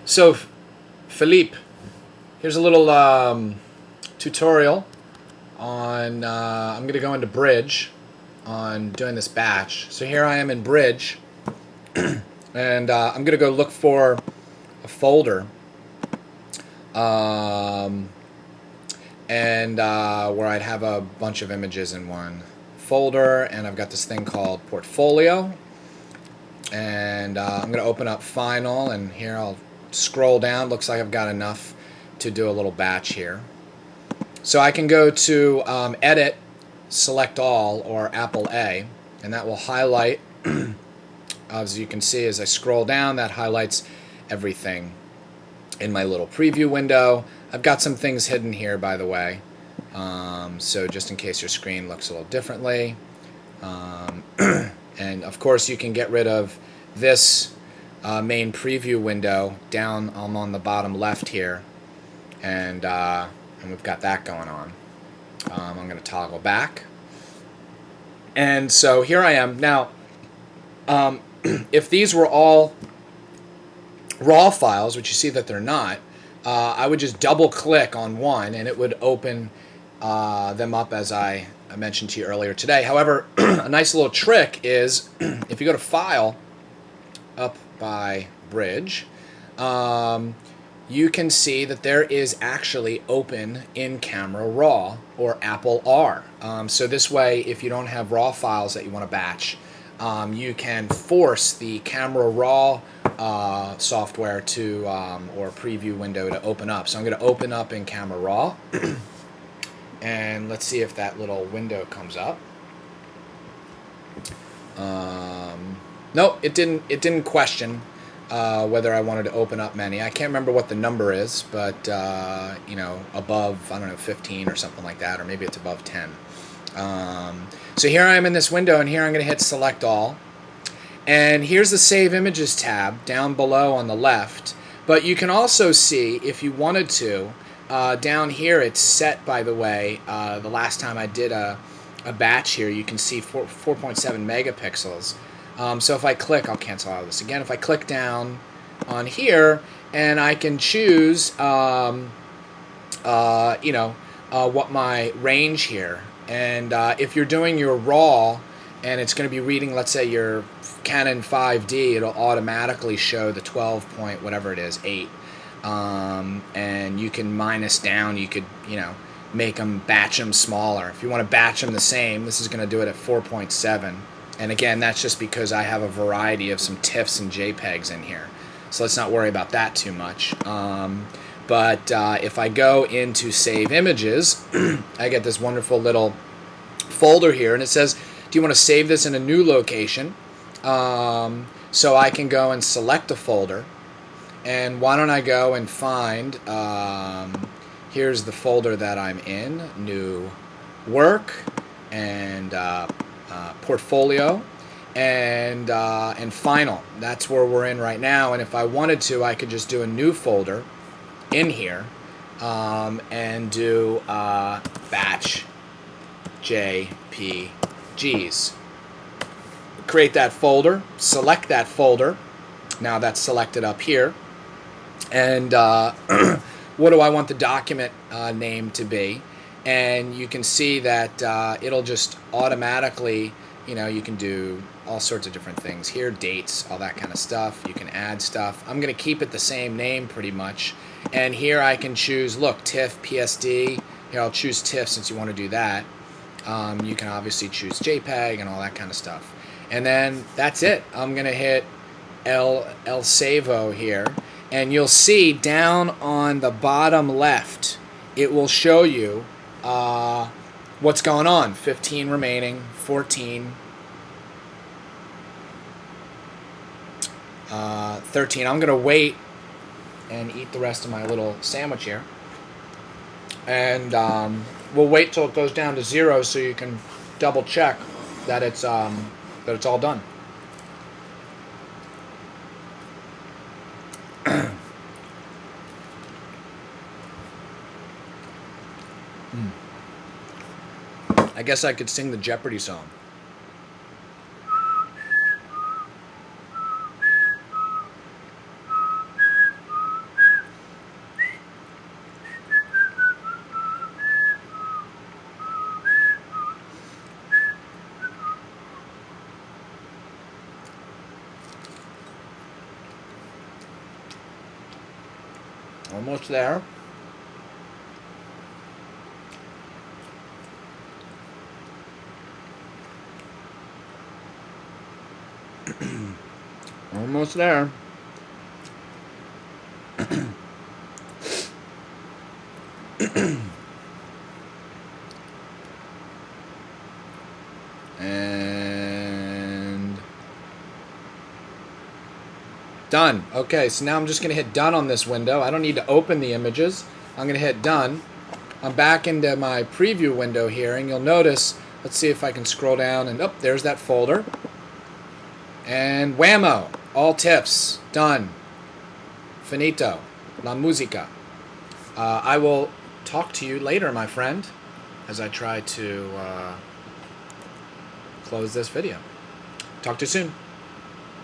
So, Philippe, here's a little tutorial on, I'm going to go into Bridge on doing this batch. So here I am in Bridge, and I'm going to go look for a folder, where I'd have a bunch of images in one folder, and I've got this thing called Portfolio, and I'm going to open up Final, and here I'll scroll down. Looks like I've got enough to do a little batch here. So I can go to Edit, Select All, or Apple A, and that will highlight, as you can see as I scroll down, that highlights everything in my little preview window. I've got some things hidden here, by the way, so just in case your screen looks a little differently. And of course you can get rid of this main preview window down on the bottom left here, and we've got that going on. I'm going to toggle back, and so here I am now. If these were all raw files, which you see that they're not, I would just double click on one and it would open them up as I mentioned to you earlier today. However, a nice little trick is if you go to File, up by Bridge, you can see that there is actually Open in Camera Raw, or Apple R. So this way, if you don't have raw files that you want to batch, you can force the Camera Raw software to, or preview window to open up. So I'm going to open up in Camera Raw, and let's see if that little window comes up. Nope, it didn't question whether I wanted to open up many. I can't remember what the number is, but you know, above, I don't know, 15 or something like that, or maybe it's above 10. So here I am in this window, and here I'm going to hit Select All. And here's the Save Images tab down below on the left. But you can also see, if you wanted to, down here it's set, by the way, the last time I did a batch here, you can see 4.7 megapixels. So if I click, I'll cancel out of this again. If I click down on here, and I can choose, you know, what my range here. And if you're doing your RAW, and it's going to be reading, let's say, your Canon 5D, it'll automatically show the 12 point, whatever it is, 8. And you can minus down, you could, you know, make them, batch them smaller. If you want to batch them the same, this is going to do it at 4.7. And again, that's just because I have a variety of some TIFFs and JPEGs in here. So let's not worry about that too much. But if I go into Save Images, I get this wonderful little folder here, and it says, do you want to save this in a new location? So I can go and select a folder, and why don't I go and find, here's the folder that I'm in, New Work, and Portfolio, and Final. That's where we're in right now, and if I wanted to, I could just do a new folder in here, and do batch JPGs. Create that folder, select that folder. Now that's selected up here. And what do I want the document name to be? And you can see that it'll just automatically, you know, you can do all sorts of different things here, dates, all that kind of stuff. You can add stuff. I'm going to keep it the same name pretty much. And here I can choose, look, TIFF, PSD. Here I'll choose TIFF since you want to do that. You can obviously choose JPEG and all that kind of stuff. And then that's it. I'm going to hit El Savo here. And you'll see down on the bottom left, it will show you what's going on. 15 remaining, 14, 13. I'm going to wait and eat the rest of my little sandwich here. And we'll wait till it goes down to 0 so you can double check that it's all done. I guess I could sing the Jeopardy song. Almost there. Almost there. And done. Okay, so now I'm just going to hit done on this window. I don't need to open the images. I'm going to hit done. I'm back into my preview window here, and you'll notice, let's see if I can scroll down, and there's that folder. And whammo, all tiffs, done. Finito, la musica. I will talk to you later, my friend, as I try to close this video. Talk to you soon.